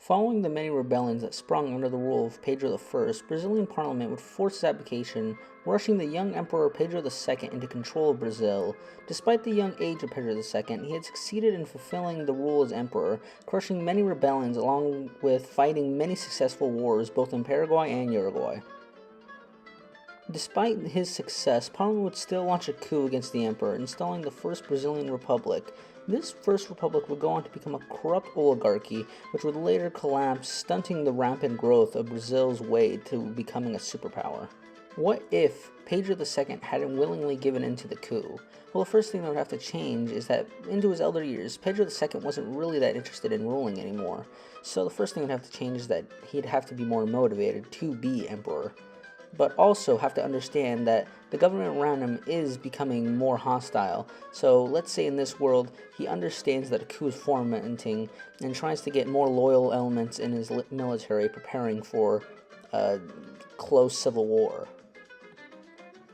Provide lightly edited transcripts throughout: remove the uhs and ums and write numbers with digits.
Following the many rebellions that sprung under the rule of Pedro I, Brazilian parliament would force his abdication, rushing the young Emperor Pedro II into control of Brazil. Despite the young age of Pedro II, he had succeeded in fulfilling the role as emperor, crushing many rebellions along with fighting many successful wars both in Paraguay and Uruguay. Despite his success, Parliament would still launch a coup against the emperor, installing the First Brazilian Republic. This First Republic would go on to become a corrupt oligarchy, which would later collapse, stunting the rapid growth of Brazil's way to becoming a superpower. What if Pedro II hadn't willingly given in to the coup? Well, the first thing that would have to change is that, into his elder years, Pedro II wasn't really that interested in ruling anymore. So the first thing that would have to change is that he'd have to be more motivated to be emperor, but also have to understand that the government around him is becoming more hostile. So let's say in this world, he understands that a coup is fomenting and tries to get more loyal elements in his military, preparing for a close civil war.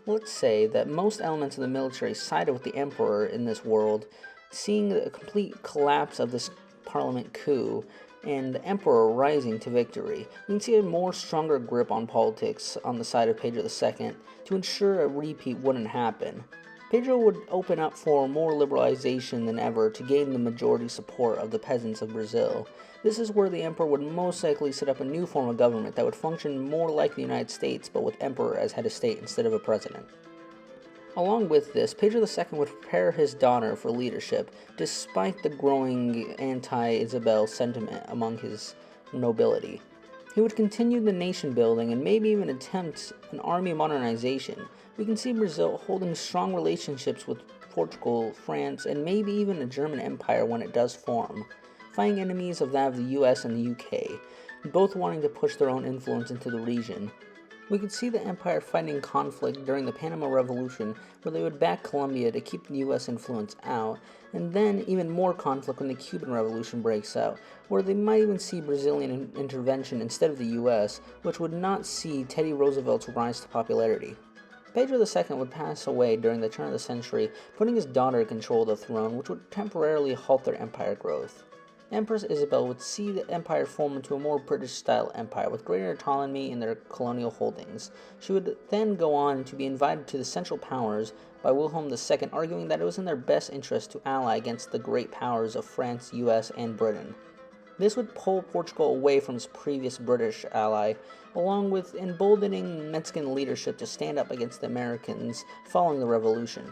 Let's say that most elements of the military sided with the emperor in this world, seeing the complete collapse of this parliament coup and the emperor rising to victory. We can see a more stronger grip on politics on the side of Pedro II to ensure a repeat wouldn't happen. Pedro would open up for more liberalization than ever to gain the majority support of the peasants of Brazil. This is where the emperor would most likely set up a new form of government that would function more like the United States, but with emperor as head of state instead of a president. Along with this, Pedro II would prepare his daughter for leadership, despite the growing anti-Isabel sentiment among his nobility. He would continue the nation building and maybe even attempt an army modernization. We can see Brazil holding strong relationships with Portugal, France, and maybe even a German empire when it does form, fighting enemies of that of the US and the UK, both wanting to push their own influence into the region. We could see the empire fighting conflict during the Panama Revolution, where they would back Colombia to keep the US influence out, and then even more conflict when the Cuban Revolution breaks out, where they might even see Brazilian intervention instead of the US, which would not see Teddy Roosevelt's rise to popularity. Pedro II would pass away during the turn of the century, putting his daughter in control of the throne, which would temporarily halt their empire growth. Empress Isabel would see the empire form into a more British-style empire with greater autonomy in their colonial holdings. She would then go on to be invited to the Central Powers by Wilhelm II, arguing that it was in their best interest to ally against the great powers of France, US, and Britain. This would pull Portugal away from its previous British ally, along with emboldening Mexican leadership to stand up against the Americans following the revolution.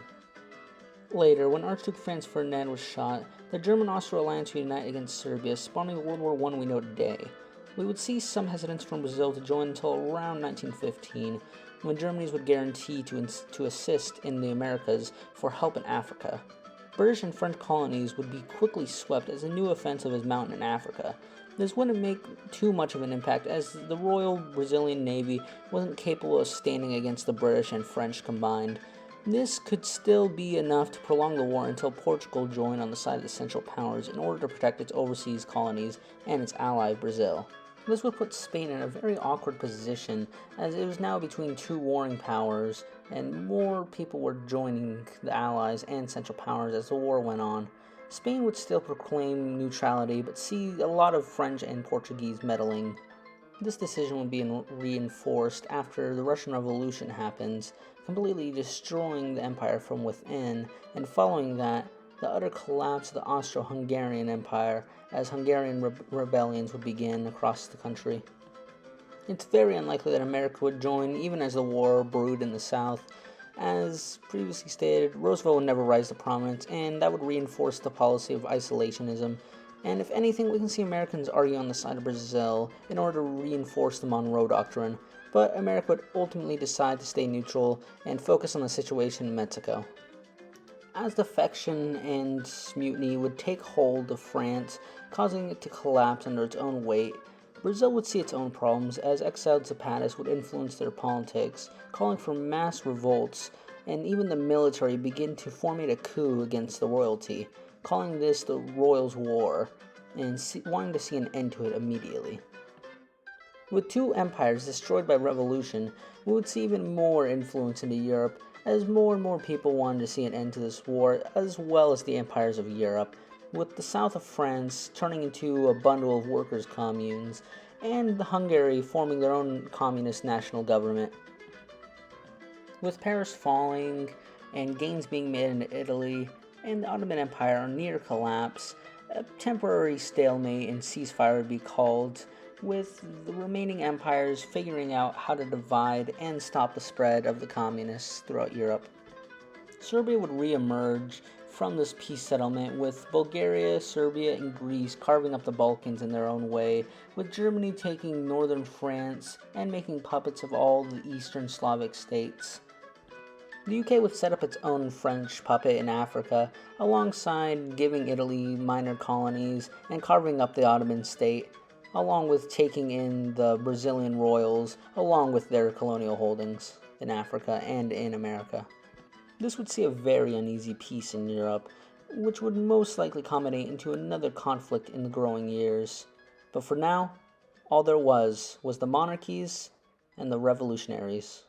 Later, when Archduke Franz Ferdinand was shot, the German-Austro alliance would unite against Serbia, spawning the World War I we know today. We would see some hesitance from Brazil to join until around 1915, when Germany would guarantee to assist in the Americas for help in Africa. British and French colonies would be quickly swept as a new offensive is mounted in Africa. This wouldn't make too much of an impact, as the Royal Brazilian Navy wasn't capable of standing against the British and French combined. This could still be enough to prolong the war until Portugal joined on the side of the Central Powers in order to protect its overseas colonies and its ally Brazil. This would put Spain in a very awkward position, as it was now between two warring powers, and more people were joining the Allies and Central Powers as the war went on. Spain would still proclaim neutrality, but see a lot of French and Portuguese meddling. This decision would be reinforced after the Russian Revolution happens, completely destroying the empire from within, and following that, the utter collapse of the Austro-Hungarian Empire as Hungarian rebellions would begin across the country. It's very unlikely that America would join, even as the war brewed in the South. As previously stated, Roosevelt would never rise to prominence, and that would reinforce the policy of isolationism. And if anything, we can see Americans argue on the side of Brazil in order to reinforce the Monroe Doctrine, but America would ultimately decide to stay neutral and focus on the situation in Mexico. As defection and mutiny would take hold of France, causing it to collapse under its own weight, Brazil would see its own problems as exiled Zapatas would influence their politics, calling for mass revolts, and even the military begin to formulate a coup against the royalty, calling this the Royals' War, and wanting to see an end to it immediately. With two empires destroyed by revolution, we would see even more influence into Europe, as more and more people wanted to see an end to this war, as well as the empires of Europe. with the south of France turning into a bundle of workers' communes, and Hungary forming their own communist national government. With Paris falling and gains being made in Italy and the Ottoman Empire near collapse, a temporary stalemate and ceasefire would be called, with the remaining empires figuring out how to divide and stop the spread of the communists throughout Europe. Serbia would re-emerge from this peace settlement, with Bulgaria, Serbia, and Greece carving up the Balkans in their own way, with Germany taking northern France and making puppets of all the eastern Slavic states. The UK would set up its own French puppet in Africa, alongside giving Italy minor colonies and carving up the Ottoman state, along with taking in the Brazilian royals, along with their colonial holdings in Africa and in America. This would see a very uneasy peace in Europe, which would most likely culminate into another conflict in the growing years. But for now, all there was the monarchies and the revolutionaries.